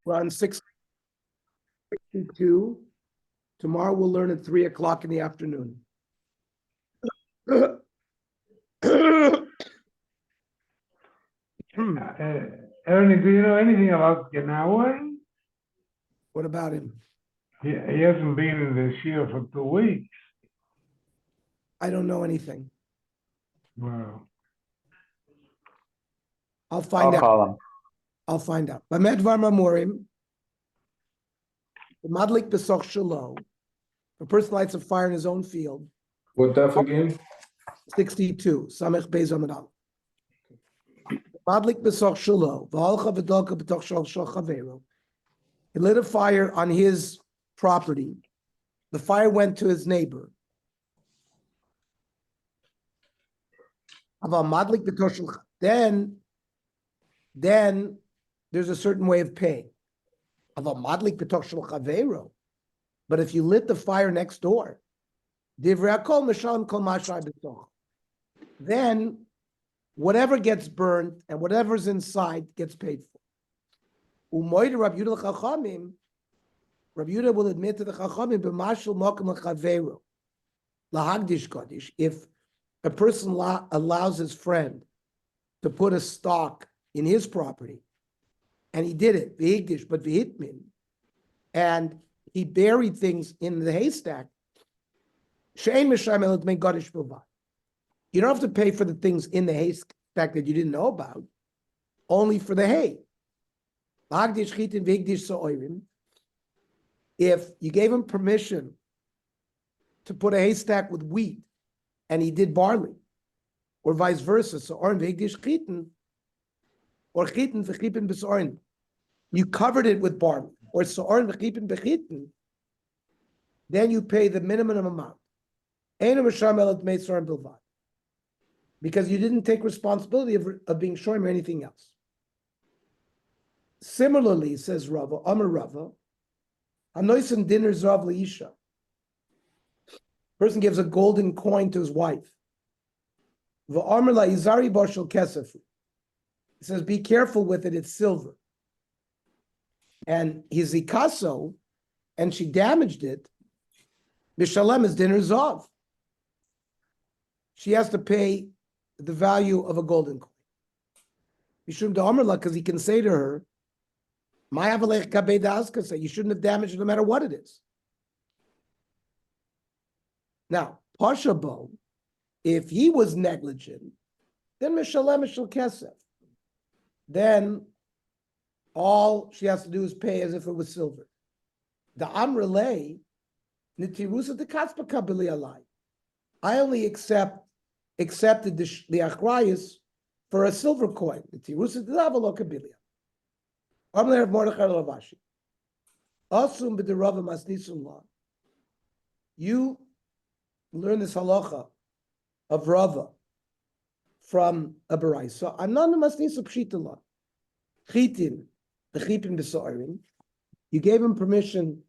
We're on 6:62. Tomorrow we'll learn at 3 o'clock in the afternoon. Ernie, do you know anything about Genawe? What about him? He hasn't been in this year for 2 weeks. I don't know anything. Wow. I'll find out. Call him. I'll find out. Bamedvar Mamorim, the Madlik Besoch Shalo, a person lights a fire in his own field. What daf again? 62. Samech Beis Amud Aleph. Madlik Besoch Shalo, v'halcha v'dolka b'toch shal chavero. He lit a fire on his property. The fire went to his neighbor. Then there's a certain way of paying. But if you lit the fire next door, then whatever gets burned and whatever's inside gets paid for. Rabbi Yehuda will admit to the Chachamim, if a person allows his friend to put a stock in his property, and he did it, but v'hitmin, and he buried things in the haystack, you don't have to pay for the things in the haystack that you didn't know about, only for the hay. If you gave him permission to put a haystack with wheat, and he did barley, or vice versa, so or chitin v'chipin b'sorin, you covered it with barley, or so'orin v'chipin b'chitin, then you pay the minimum amount. Because you didn't take responsibility of being shomer or anything else. Similarly, says Rava, Amar Rava, Hanoisen dinner zav leisha. Person gives a golden coin to his wife. V'amar la izari bashal kesef. He says, be careful with it, it's silver. And he's ikaso, and she damaged it. Mishalem is dinner zav. She has to pay the value of a golden coin. Mishum da'amar, because he can say to her, you shouldn't have damaged it no matter what it is. Now, Pashabo, if he was negligent, then Mishalem Mishal Kesef. Then all she has to do is pay as if it was silver. The Amrele, Nitirusa de Katzpa Kabili Alai. I only accepted the Achrayas for a silver coin. Nitirusa de Lavalo Kabilia. Amler of Mordechai Lavashi. Asum b'derava masnisun law. You learn this halacha of Rava from a baraisa. Anan masnisu pshita law. Chitin, the chipin b'soirin. You gave him permission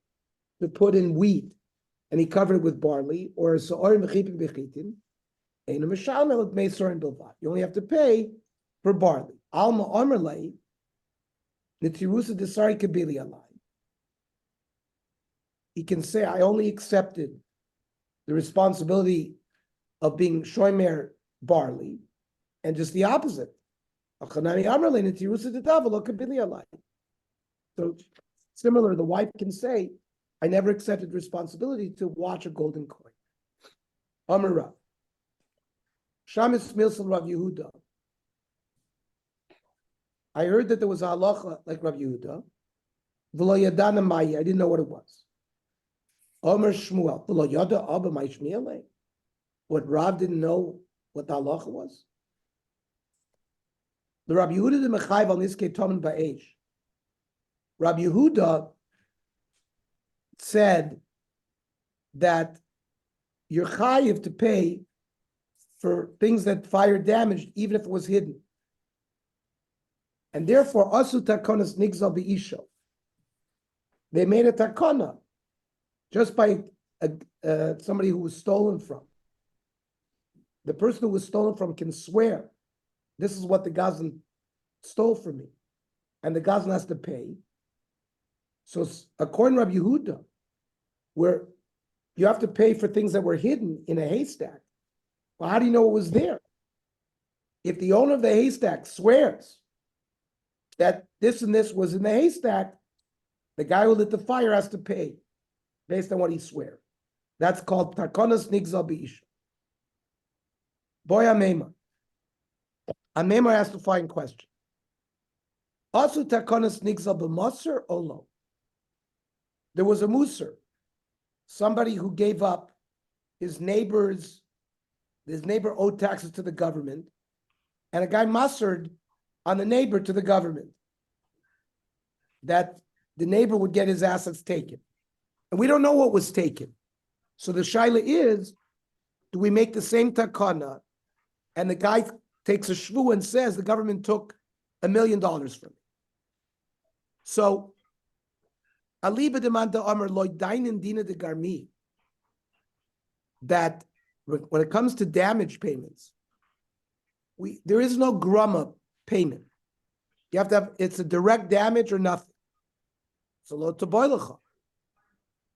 to put in wheat, and he covered it with barley, or soirin v'chipin b'chitin. Ein mishalmel et meisorin bilvat. You only have to pay for barley. Alma omerlei. Nitirusa desari kabili alai. He can say, I only accepted the responsibility of being shomer barley, and just the opposite. So similar, the wife can say, I never accepted responsibility to watch a golden coin. Amar Rav. Shamis Milsel Rav Yehuda. I heard that there was a halacha like Rav Yehuda. V'lo yadana mayi, I didn't know what it was. Omer Shmuel, v'lo yada abba may shmiele. What Rav didn't know what the halacha was. The Rav Yehuda de Mechayv al niskei tomen ba'esh. Rav Yehuda said that you're chayiv to pay for things that fire damaged, even if it was hidden. And therefore, asu takonas nigzal be'isho. They made a takona just by somebody who was stolen from. The person who was stolen from can swear, this is what the Gazan stole from me. And the Gazan has to pay. So according to Rabbi Yehuda, where you have to pay for things that were hidden in a haystack. Well, how do you know it was there? If the owner of the haystack swears that this and this was in the haystack, the guy who lit the fire has to pay based on what he swears. That's called takonas nigzal beisha. Boy amema. Amema has to find question. Also takonas nigzal b'moser or lo. There was a muser, somebody who gave up his neighbor owed taxes to the government, and a guy mustered on the neighbor to the government that the neighbor would get his assets taken. And we don't know what was taken. So the shaila is, do we make the same takana? And the guy takes a shvu and says the government took $1 million from me. So aliba demanda amar loy dainin dina de garmi, that when it comes to damage payments, there is no grama payment. You have to have, it's a direct damage or nothing. So lo taboilacha,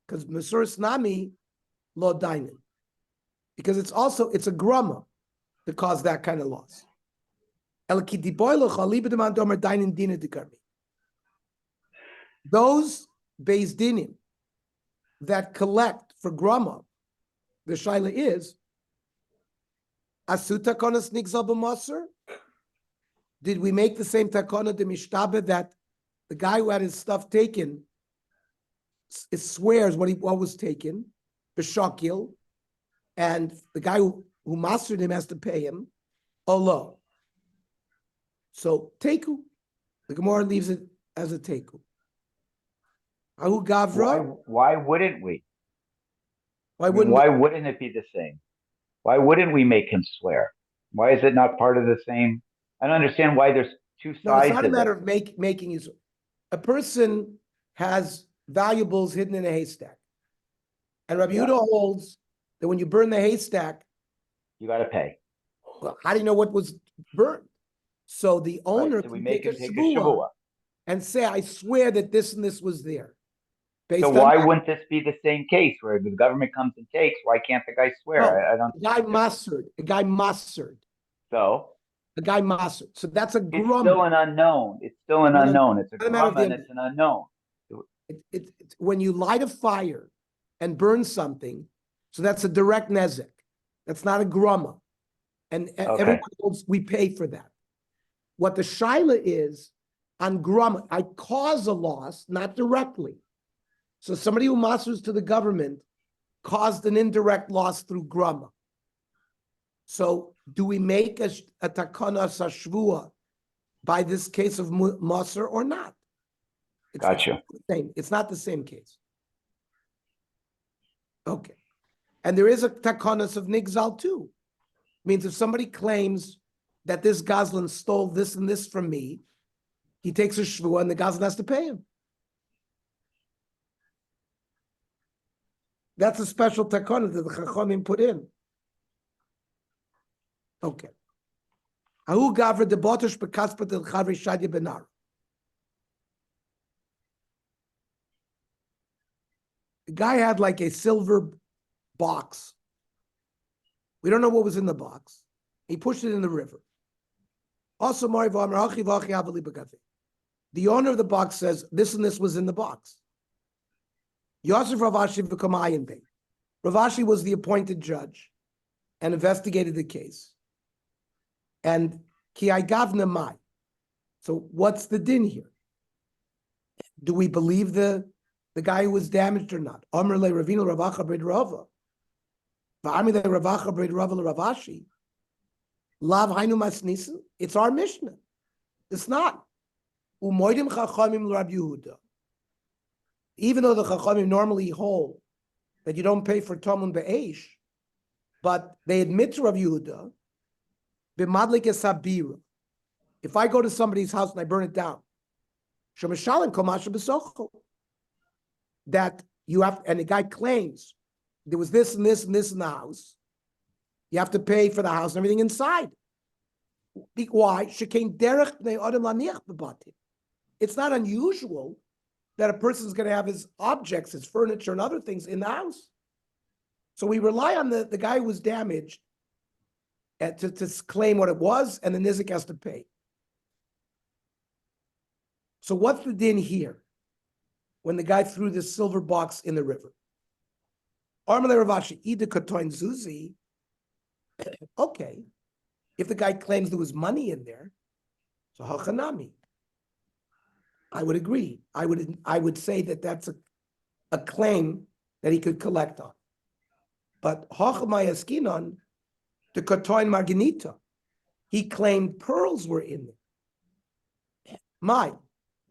because mesuris nami lo dainin, because it's a grama to cause that kind of loss. El ki diboilacha aliba demanda amar dainin dina de garmi. Those beis dinim that collect for grama, the shaila is, asu takonas nigzal b'maser? Did we make the same takona de mishtabe that the guy who had his stuff taken swears what was taken, b'shakil, and the guy who mastered him has to pay him, Allah. So teku, the Gemara leaves it as a teku. Ahu gavra. Why wouldn't we? Why wouldn't it be the same? Why wouldn't we make him swear? Why is it not part of the same? I don't understand why there's two sides. No, it's not a matter of making use. A person has valuables hidden in a haystack, and Rabbi Yehuda holds that when you burn the haystack, you got to pay. Well, how do you know what was burned? So the owner So we can make take him a take a shvuah shavua. and say, "I swear that this and this was there." So why wouldn't this be the same case where the government comes and takes? Why can't the guy swear? No, I don't. A guy mastered. So a guy mastered. So that's a it's grumma. still an unknown. It's still an unknown. It's a Not a matter of grumma and it's an unknown. It's when you light a fire and burn something, so that's a direct nezek. That's not a grumma. And everyone else, we pay for that. What the shaila is, on grumma, I cause a loss, not directly. So somebody who masters to the government caused an indirect loss through grumma. So do we make a takana sashvua by this case of maser or not? Gotcha. It's not the same case. Okay. And there is a takanas of nigzal too. Means if somebody claims that this Goslin stole this and this from me, he takes a shvua and the Goslin has to pay him. That's a special takana that the Chachamim put in. Okay. Ahu gavra de botosh bekaspat el chavri shadia benar. The guy had like a silver box. We don't know what was in the box. He pushed it in the river. Also, the owner of the box says this and this was in the box. Yosef Ravashi v'kamayin bey. Ravashi was the appointed judge and investigated the case. And ki gavna mai. So what's the din here? Do we believe the guy who was damaged or not? Amr le Ravina Ravacha b'ed Rava. V'ami le Ravacha b'ed Rava Ravashi. Lav hainu masnisen. It's our Mishnah. It's not. Umoidim chachamim l'Rab Yehuda. Even though the chachamim normally hold that you don't pay for Tomun be'esh, but they admit to Rav Yehuda, b'madlik esabira. If I go to somebody's house and I burn it down, shemishalim komasha b'sochel, that you have, and the guy claims there was this and this and this in the house, you have to pay for the house and everything inside. Why? It's not unusual that a person's going to have his objects, his furniture and other things in the house. So we rely on the guy who was damaged to claim what it was, and the nizik has to pay. So what's the din here when the guy threw this silver box in the river? Armalei Ravashi, Ida Katoin Zuzi. Okay. If the guy claims there was money in there, so Hachanami. I would agree. I would say that that's a claim that he could collect on. But Hachamay Eskinon, the Katoin Marganita, he claimed pearls were in there.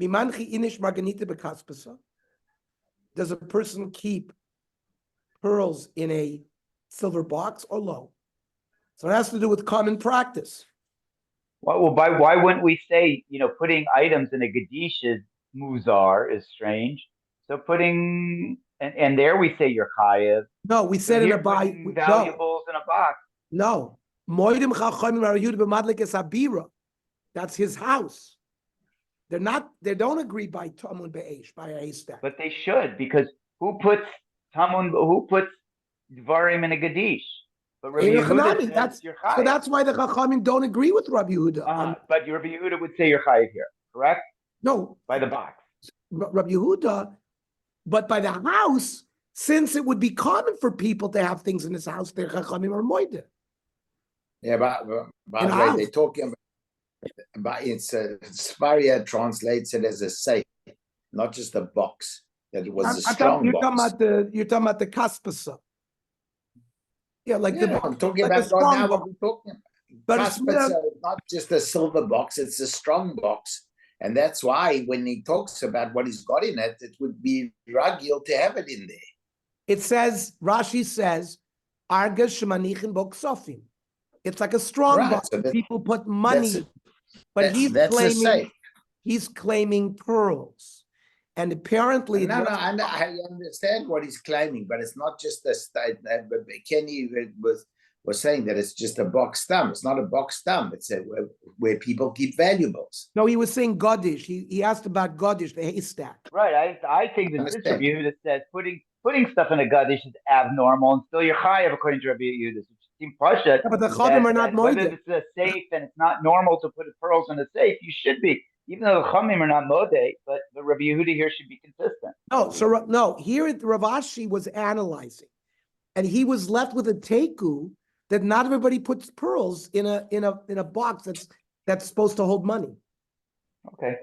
Mimanchi Inish Marganita Bekaspasa. Does a person keep pearls in a silver box or low? So it has to do with common practice. Well, why wouldn't we say, putting items in a Gadish is muzar, is strange. So putting, and there we say you're chayiv. No, we said in a buy. Valuables in a box. No. Moedim chachamim rayud b'madlikes abira. That's his house. They don't agree by Tamun Be'esh, by a haystack. But they should, because who puts Dvarim in a Gadish? But Rabbi Yehuda says you're chayiv. So that's why the Chachamim don't agree with Rabbi Yehuda. But Rabbi Yehuda would say you're chayiv here, correct? No. By the box. Rabbi Yehuda, but by the house, since it would be common for people to have things in his house, their Chachamim are moide. Yeah, but by the way, they're talking about it's Svaria translates it as a safe, not just a box. That it was a strong box. You're talking about the kaspasa. Yeah, like the box. I'm talking like about right now what we're talking about. But Kaspasa is not just a silver box, it's a strong box. And that's why when he talks about what he's got in it, it would be ragil to have it in there. It says, Rashi says, Arga Shemanichin Boksofim. It's like a strong box. So people put money, but he's claiming pearls. And apparently, I understand what he's claiming, but it's not just a state. But Kenny was saying that it's just a box stump. It's not a box stump. It's where people keep valuables. No, he was saying Godish. He asked about Godish, the haystack. Right. I think the sister view that says putting stuff in a Godish is abnormal and still you're chayav according to Rabbi Yehuda. Yeah, but the Chachamim are not moide. Whether it's a safe and it's not normal to put pearls in a safe, you should be. Even though the Chachamim are not moide, but the Rabbi Yehuda here should be consistent. No, here Rav Ashi was analyzing, and he was left with a teku that not everybody puts pearls in a box that's supposed to hold money. Okay.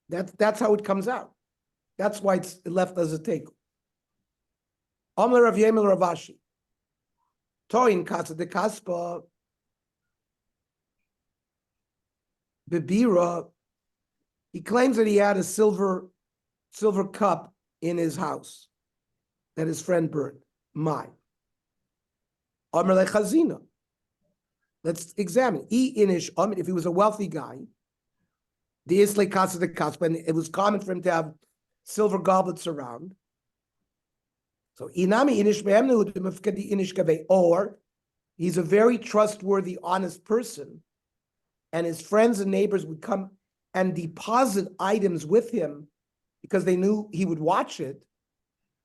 That's how it comes out. That's why it's left as a teku. Amar Rav Yemel Rav Ashi. Toin Kasa de Kaspa Bibira. He claims that he had a silver cup in his house that his friend burned. Amar le Chazina. Let's examine. If he was a wealthy guy, the Isle Kasa de Kaspa, and it was common for him to have silver goblets around. So inami inish inish gabe, or he's a very trustworthy, honest person, and his friends and neighbors would come and deposit items with him because they knew he would watch it.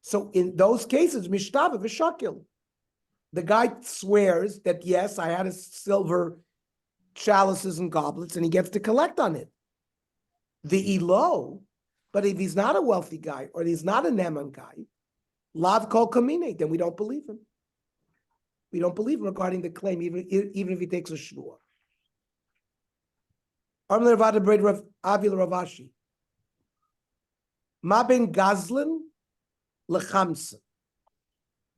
So in those cases, mishtava v'shakil, the guy swears that yes, I had a silver chalices and goblets, and he gets to collect on it. The elo, but if he's not a wealthy guy or he's not a Neman guy, Lav kol kamine, then we don't believe him. We don't believe him regarding the claim, even if he takes a shvua. Amar Ravad Breid Rav Avil Ravashi. Ma ben gazlan lechamsa.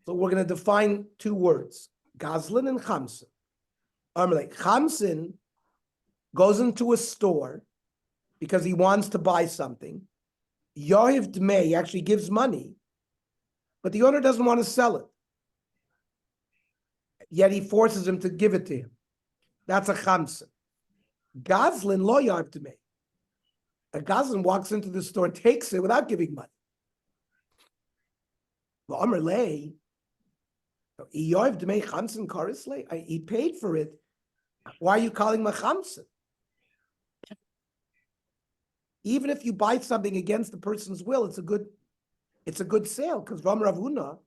So we're going to define two words, gazlan and chamsa. Amar chamsin goes into a store because he wants to buy something. Yohiv Dmei, he actually gives money, but the owner doesn't want to sell it. Yet he forces him to give it to him. That's a chamsa. Gazlan lo Yohiv Dmei. A Gazlan walks into the store and takes it without giving money. Amar lei, Yohiv Dmei chamsin karisle. He paid for it. Why are you calling him a chamsin? even if you buy something against the person's will, it's a good sale, because Ram Ravuna,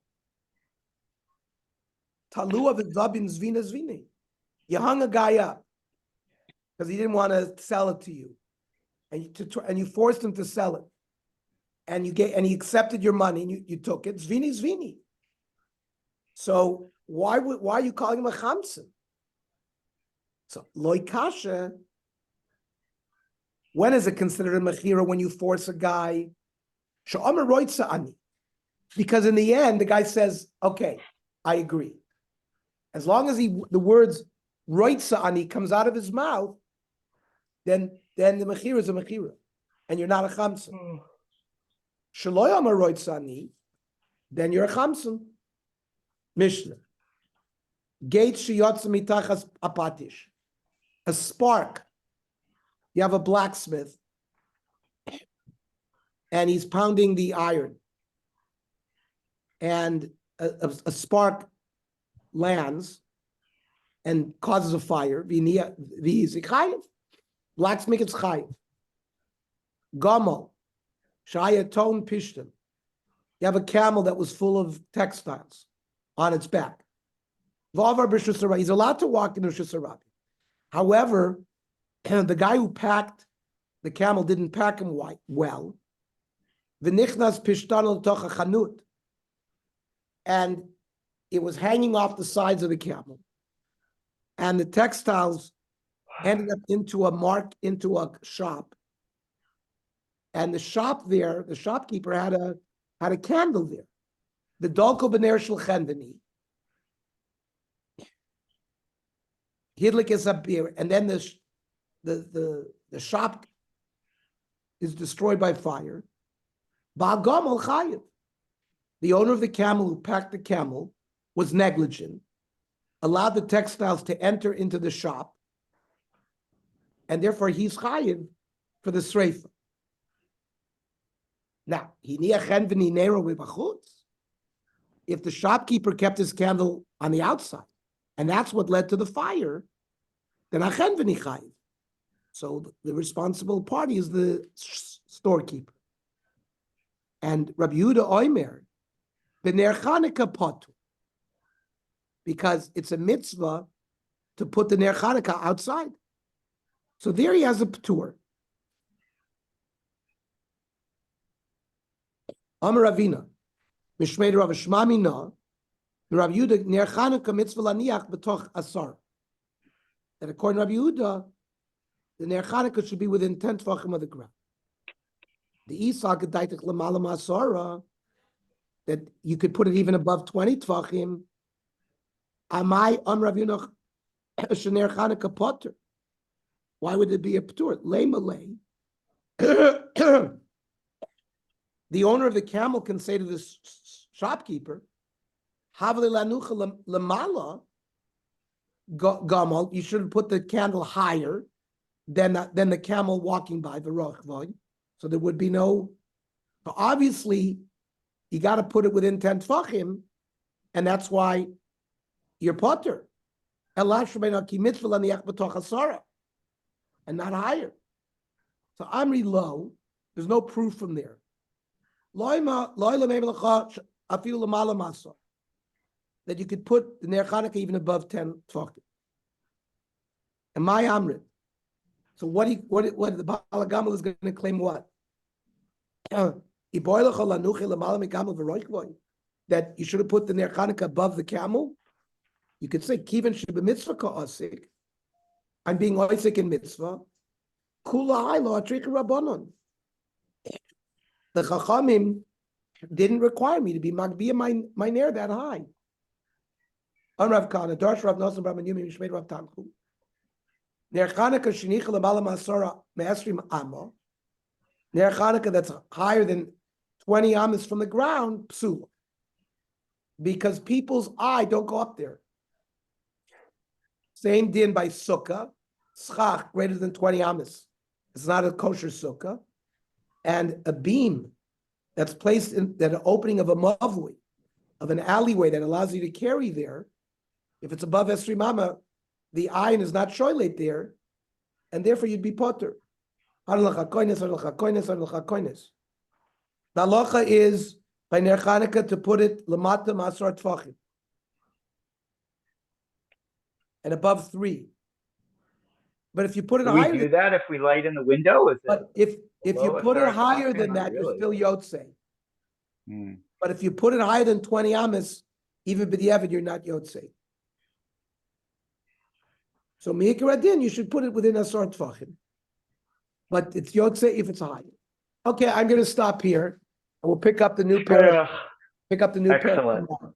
Talua v'zabin zvina zvini. You hung a guy up because he didn't want to sell it to you, and you forced him to sell it, and he accepted your money, and you took it. Zvini zvini. So why are you calling him a chamsin? So loy kasha. When is it considered a mechira? When you force a guy? She'omer roitza ani. Because in the end, the guy says, "Okay, I agree." As long as the words roitza ani comes out of his mouth, then the mechira is a mechira, and you're not a chamsin. Shelo yomer roitza ani, then you're a chamsin. Mishnah. Gate sheyotza mitachas apatish. A spark. You have a blacksmith, and he's pounding the iron, and a spark lands and causes a fire. Blacksmith is chayiv. Gamo, shaya ton pishtim. You have a camel that was full of textiles on its back. Vavar b'Rishus Harabim. He's allowed to walk in Rishus Harabim. However, the guy who packed the camel didn't pack him well. V'nichnas pishtan l'toch hachanut, and it was hanging off the sides of the camel, and the textiles ended up into a shop, and the shopkeeper had a candle there. The dolko b'ner shel chenveni. Hidlik is up here, and then the shop is destroyed by fire. Ba'al Gamal chayiv. The owner of the camel who packed the camel was negligent, allowed the textiles to enter into the shop, and therefore he's chayiv for the sreifa. Now, if the shopkeeper kept his candle on the outside, and that's what led to the fire, then achen v'ni chayiv. So the responsible party is the storekeeper. And Rabbi Yehuda Oimer, b'ner Chanukah potu, because it's a mitzvah to put the ner Chanukah outside. So there he has a p'tur. Amar Ravina, Mishmei Rav Shmami na, Rabbi Yehuda ner Chanukah mitzvah laniach b'toch asar. That according to Rabbi Yehuda, the ner Chanukah should be within 10 tvachim of the ground. The Isa gedaitik l'malam asara, that you could put it even above 20 tvachim. Amai Rav Yehuda shener Chanukah potter. Why would it be a p'tur? Lei malei. The owner of the camel can say to the shopkeeper, "Havli lanucha lemala gamal." You should put the candle higher than the camel walking by the rochvoy, so there would be no. But obviously, you got to put it within 10 tfachim, and that's why you're potter. And not higher. So Amri low. There's no proof from there. That you could put the ner Chanukah even above 10 tfachim. And my Amrit. So what the Bava Kama is going to claim what? That you should have put the ner Chanukah above the camel. You could say kivan sheba mitzvah ka'asik. I'm being oisik in mitzvah. Kula haylo atrika rabbanon. The Chachamim didn't require me to be magbiya my ner that high. On Rav Kana, Darsh Rav Nosson Rav Yomi Mishmei Rav Tanchu. Ner Chanukah shenicha l'mala masora me'esrim amma. Ner Chanukah that's higher than 20 amas from the ground, psula. Because people's eye don't go up there. Same din by sukkah, schach greater than 20 amas. It's not a kosher sukkah. And a beam that's placed in that opening of a mavui, of an alleyway that allows you to carry there, if it's above esrim amma, the ayin is not shoylet there, and therefore you'd be potter. Halacha koines, halacha koines, halacha koines. The halacha is by Ner Chanukah to put it lamata masar tfachim and above 3. But if you put it Do we higher, do that if we light in the window? Is it? but if you below a put it certain higher tfachim? than Not that, you're really. still yotzei. Hmm. But if you put it higher than 20 amas, even b'diavad, you're not yotzei. So meikar adin, you should put it within asar tfachim. But it's yotzei if it's higher. Okay, I'm going to stop here, and we'll pick up the new pair. Pick up the new pair Excellent. tomorrow.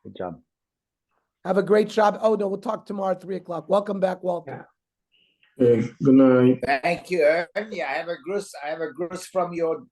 Good job. Have a great job. Oh no, we'll talk tomorrow at 3:00. Welcome back, Walter. Good night. Thank you, Ernie. I have a grus from your